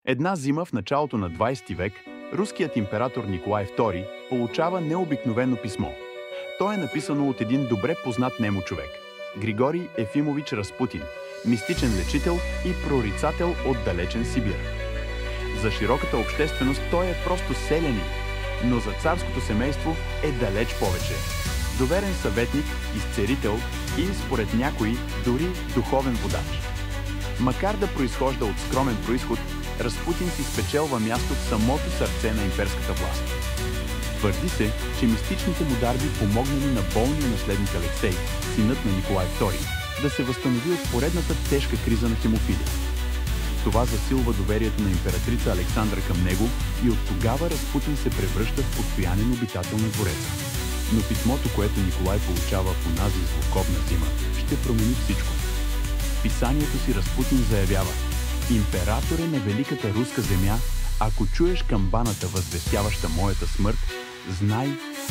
Една зима в началото на 20 век руският император Николай II получава необикновено писмо. То е написано от един добре познат нему човек – Григорий Ефимович Разпутин, мистичен лечител и прорицател от далечен Сибир. За широката общественост той е просто селянин, но за царското семейство е далеч повече. Доверен съветник, изцерител и, според някои, дори духовен водач. Макар да произхожда от скромен произход, Разпутин си спечелва място в самото сърце на имперската власт. Твърди се, че мистичните му дарби помогнали на болния наследник Алексей, синът на Николай II, да се възстанови от поредната тежка криза на хемофилия. Това засилва доверието на императрица Александра към него и от тогава Разпутин се превръща в постоянен обитател на двореца. Но писмото, което Николай получава в онази злокобна зима, ще промени всичко. В писанието си Разпутин заявява: „Императоре на великата руска земя, ако чуеш камбаната, възвестяваща моята смърт, знай,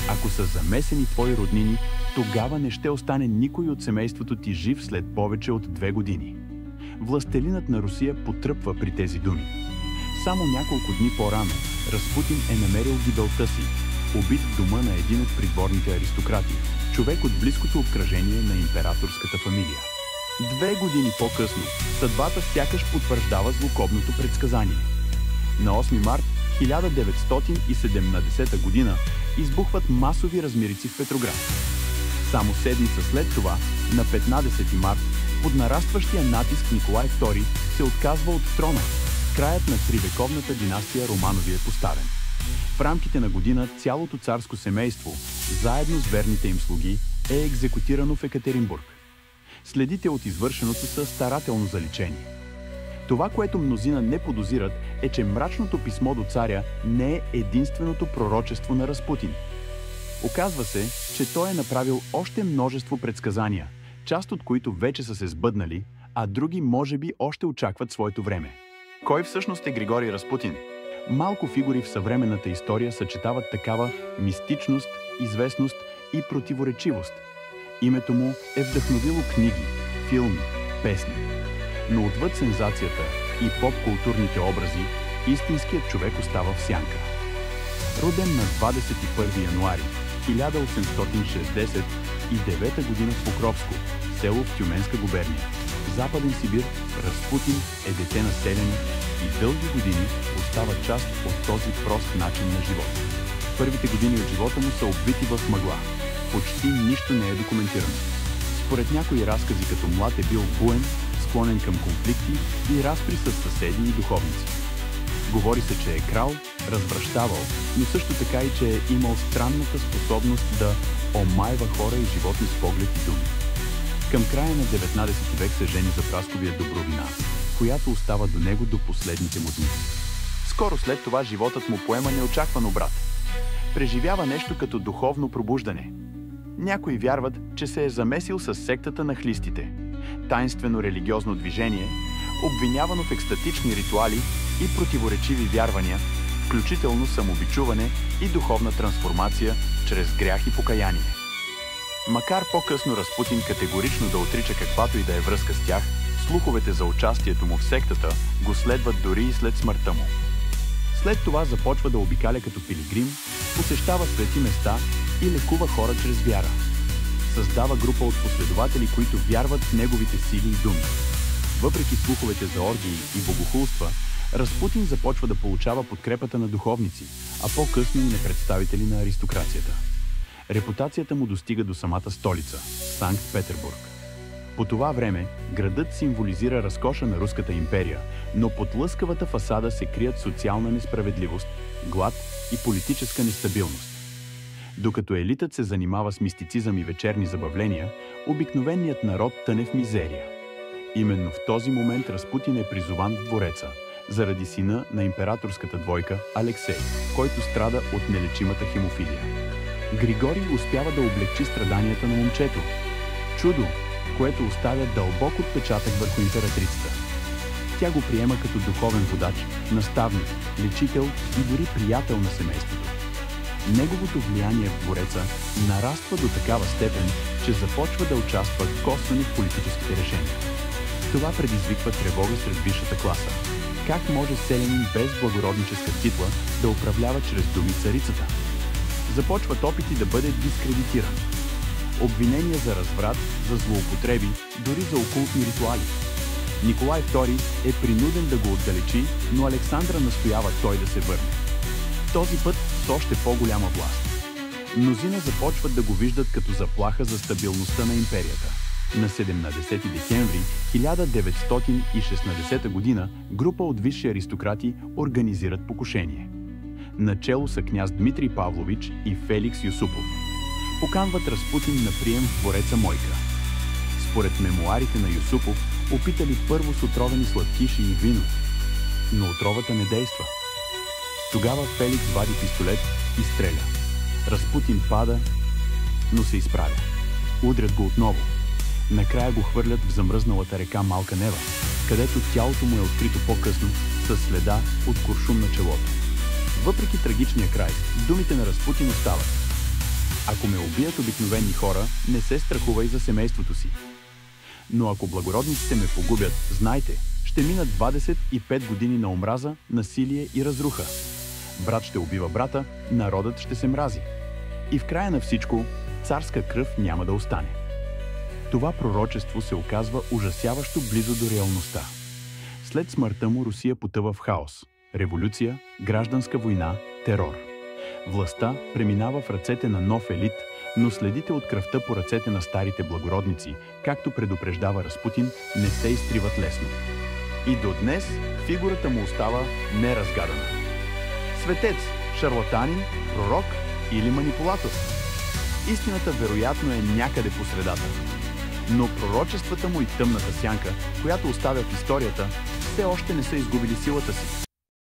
ако са замесени твои роднини, тогава не ще остане никой от семейството ти жив след повече от 2 години. Властелинът на Русия потръпва при тези думи. Само няколко дни по-рано Разпутин е намерил гибелта си, убит в дома на един от придворните аристократи, човек от близкото обкръжение на императорската фамилия. 2 години по-късно съдбата сякаш потвърждава злокобното предсказание. На 8 март 1917 година избухват масови размирици в Петроград. Само седмица след това, на 15 март, под нарастващия натиск Николай II се отказва от трона. Краят на тривековната династия Романови е поставен. В рамките на година цялото царско семейство, заедно с верните им слуги, е екзекутирано в Екатеринбург. Следите от извършеното са старателно заличени. Това, което мнозина не подозират, е, че мрачното писмо до царя не е единственото пророчество на Разпутин. Оказва се, че той е направил още множество предсказания, част от които вече са се сбъднали, а други може би още очакват своето време. Кой всъщност е Григорий Разпутин? Малко фигури в съвременната история съчетават такава мистичност, известност и противоречивост. Името му е вдъхновило книги, филми, песни. Но отвъд сензацията и поп-културните образи, истинският човек остава в сянка. Роден на 21 януари 1869 година в Покровско, село в Тюменска губерния, Западен Сибир, Разпутин е дете на селяни и дълги години остава част от този прост начин на живот. Първите години от живота му са обвити в мъгла. Почти нищо не е документирано. Според някои разкази като млад е бил буен, склонен към конфликти и разпри с съседи и духовници. Говори се, че е крал, развращавал, но също така и че е имал странната способност да омайва хора и животни с поглед и думи. Към края на 19 век се жени за прасковия Добровина, която остава до него до последните му дни. Скоро след това животът му поема неочакван обрат. Преживява нещо като духовно пробуждане. Някои вярват, че се е замесил с сектата на хлистите, таинствено религиозно движение, обвинявано в екстатични ритуали и противоречиви вярвания, включително самобичуване и духовна трансформация чрез грях и покаяние. Макар по-късно Разпутин категорично да отрича каквато и да е връзка с тях, слуховете за участието му в сектата го следват дори и след смъртта му. След това започва да обикаля като пилигрим, посещава свети места и лекува хора чрез вяра. Създава група от последователи, които вярват в неговите сили и думи. Въпреки слуховете за оргии и богохулства, Разпутин започва да получава подкрепата на духовници, а по-късно и на представители на аристокрацията. Репутацията му достига до самата столица – Санкт-Петербург. По това време градът символизира разкоша на Руската империя, но под лъскавата фасада се крият социална несправедливост, глад и политическа нестабилност. Докато елитът се занимава с мистицизъм и вечерни забавления, обикновеният народ тъне в мизерия. Именно в този момент Разпутин е призован в двореца, заради сина на императорската двойка Алексей, който страда от нелечимата хемофилия. Григорий успява да облегчи страданията на момчето. Чудо, което оставя дълбок отпечатък върху императрицата. Тя го приема като духовен водач, наставник, лечител и дори приятел на семейството. Неговото влияние в двореца нараства до такава степен, че започва да участва косвено в политическите решения. Това предизвиква тревога сред висшата класа. Как може селянин без благородническа титла да управлява чрез думи царицата? Започват опити да бъде дискредитиран. Обвинения за разврат, за злоупотреби, дори за окултни ритуали. Николай II е принуден да го отдалечи, но Александра настоява той да се върне. Този път с още по-голяма власт. Мнозина започват да го виждат като заплаха за стабилността на империята. На 17 декември 1916 година група от висши аристократи организират покушение. Начело са княз Дмитрий Павлович и Феликс Юсупов. Поканват Разпутин на прием в двореца Мойка. Според мемуарите на Юсупов, опитали първо с отровени сладкиши и вино, но отровата не действа. Тогава Феликс вади пистолет и стреля. Разпутин пада, но се изправя. Удрят го отново. Накрая го хвърлят в замръзналата река Малка Нева, където тялото му е открито по-късно със следа от куршум на челото. Въпреки трагичния край, думите на Разпутин остават: ако ме убият обикновени хора, не се страхувай за семейството си. Но ако благородниците ме погубят, знайте, ще минат 25 години на омраза, насилие и разруха. Брат ще убива брата, народът ще се мрази. И в края на всичко, царска кръв няма да остане. Това пророчество се оказва ужасяващо близо до реалността. След смъртта му Русия потъва в хаос. Революция, гражданска война, терор. Властта преминава в ръцете на нов елит, но следите от кръвта по ръцете на старите благородници, както предупреждава Разпутин, не се изтриват лесно. И до днес фигурата му остава неразгадана. Светец, шарлатанин, пророк или манипулатор? Истината вероятно е някъде по средата. Но пророчествата му и тъмната сянка, която оставя в историята, все още не са изгубили силата си.